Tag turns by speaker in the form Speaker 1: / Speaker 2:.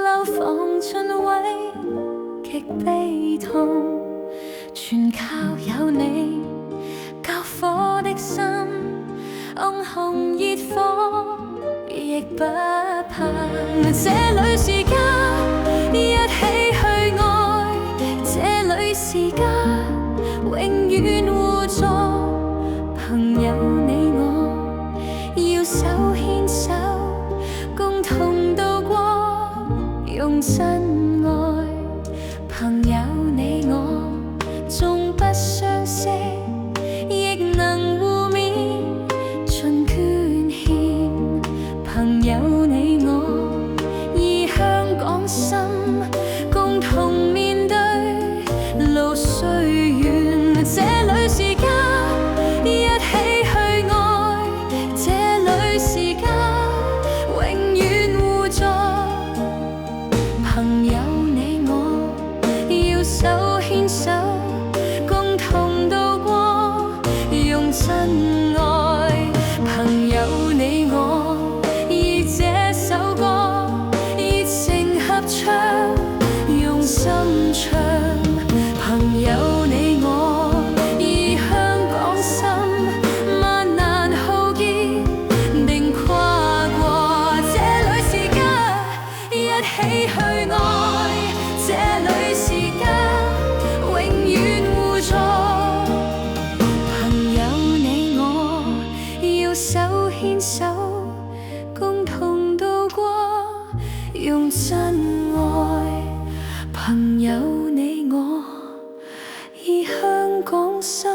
Speaker 1: 流放進位，極悲痛，全靠有你救火的心，暗紅熱火亦不怕。這裡是家，一起去愛，這裡是家，永遠互助。朋友你我要手牽手，共同渡過，用真愛。朋友你我縱不相識，亦能互勉盡捐獻。朋友你我以香港心，共同面對路雖遠。這裡是家，一起去愛，這裡是家，永遠互助。朋友你我要手牽手，共同渡過，用真愛。朋友你我以這首歌熱情合唱，用心唱。朋友你我以香港心，萬難浩劫定跨過。這裡是家，一起去愛，這裡是家，永遠互助。朋友你我要手牽手，共同渡過，用真愛。朋友你我以香港心。